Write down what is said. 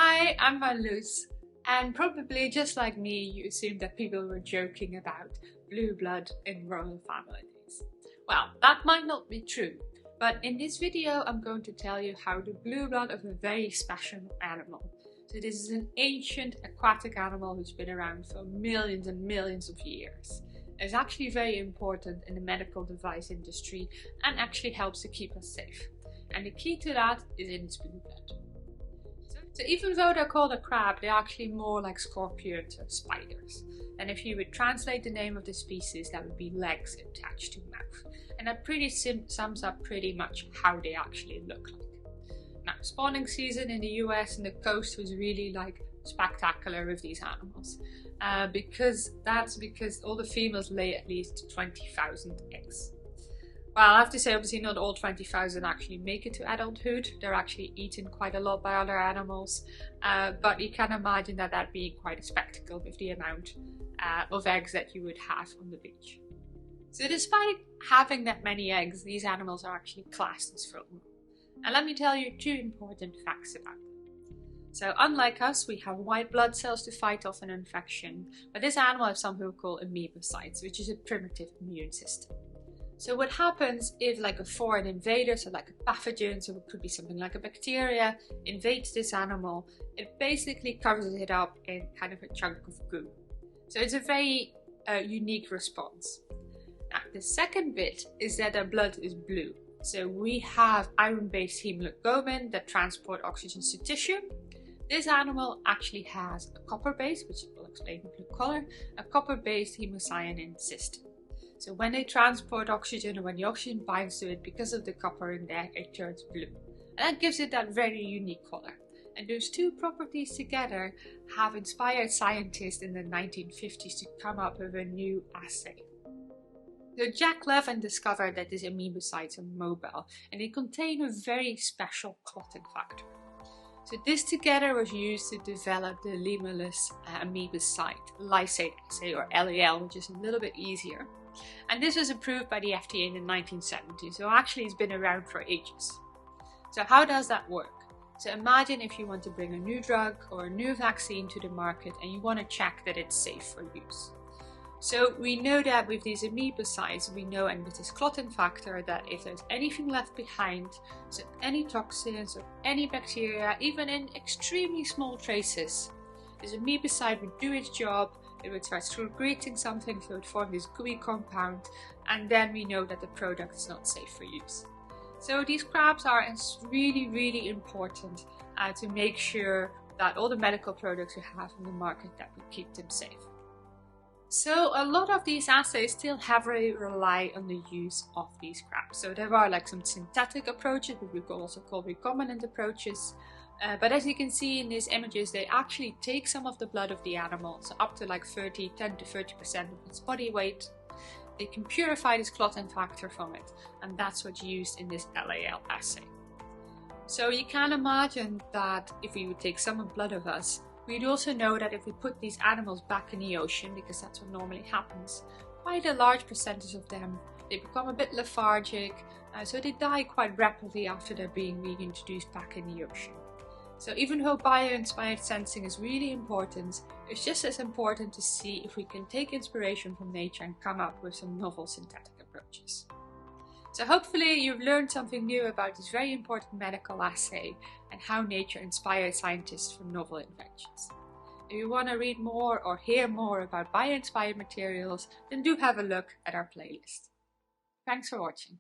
Hi, I'm Limulus, and probably just like me, you assumed that people were joking about blue blood in royal families. Well, that might not be true, but in this video I'm going to tell you how the blue blood of a very special animal. So this is an ancient aquatic animal who's been around for millions and millions of years. It's actually very important in the medical device industry and actually helps to keep us safe. And the key to that is in its blue blood. So even though they're called a crab, they're actually more like scorpions or spiders. And if you would translate the name of the species, that would be legs attached to mouth. And that pretty sums up pretty much how they actually look like. Now, spawning season in the US and the coast was really like spectacular with these animals. Because all the females lay at least 20,000 eggs. Well, I have to say, obviously not all 20,000 actually make it to adulthood. They're actually eaten quite a lot by other animals. But you can imagine that being quite a spectacle with the amount of eggs that you would have on the beach. So despite having that many eggs, these animals are actually classed as fertile. And let me tell you two important facts about them. So unlike us, we have white blood cells to fight off an infection. But this animal has something we call amebocytes, which is a primitive immune system. So what happens if like a foreign invader, so like a pathogen, so it could be something like a bacteria, invades this animal, it basically covers it up in kind of a chunk of goo. So it's a very unique response. Now the second bit is that our blood is blue. So we have iron-based hemoglobin that transport oxygen to tissue. This animal actually has a copper base, which we'll explain in blue color, a copper-based hemocyanin system. So when they transport oxygen, or when the oxygen binds to it, because of the copper in there, it turns blue. And that gives it that very unique color. And those two properties together have inspired scientists in the 1950s to come up with a new assay. So Levin discovered that these amebocytes are mobile, and they contain a very special clotting factor. So this together was used to develop the Limulus amebocyte Lysate assay, or LAL, which is a little bit easier. And this was approved by the FDA in the 1970s, so actually it's been around for ages. So how does that work? So imagine if you want to bring a new drug or a new vaccine to the market and you want to check that it's safe for use. So we know that with these amebocytes, we know, and with this clotting factor, that if there's anything left behind, so any toxins or any bacteria, even in extremely small traces, this amebocyte would do its job. It would start secreting something, so it would form this gooey compound, and then we know that the product is not safe for use. So these crabs are really, really important to make sure that all the medical products we have on the market, that we keep them safe. So a lot of these assays still heavily rely on the use of these crabs. So there are like some synthetic approaches, but we could also call recombinant approaches. But as you can see in these images, they actually take some of the blood of the animal, so up to like 10 to 30% of its body weight. They can purify this clotting factor from it, and that's what's used in this LAL assay. So you can imagine that if we would take some blood of us, we'd also know that if we put these animals back in the ocean, because that's what normally happens, quite a large percentage of them, they become a bit lethargic, so they die quite rapidly after they're being reintroduced back in the ocean. So even though bio-inspired sensing is really important, it's just as important to see if we can take inspiration from nature and come up with some novel synthetic approaches. So hopefully you've learned something new about this very important medical assay and how nature inspired scientists for novel inventions. If you want to read more or hear more about bio-inspired materials, then do have a look at our playlist. Thanks for watching.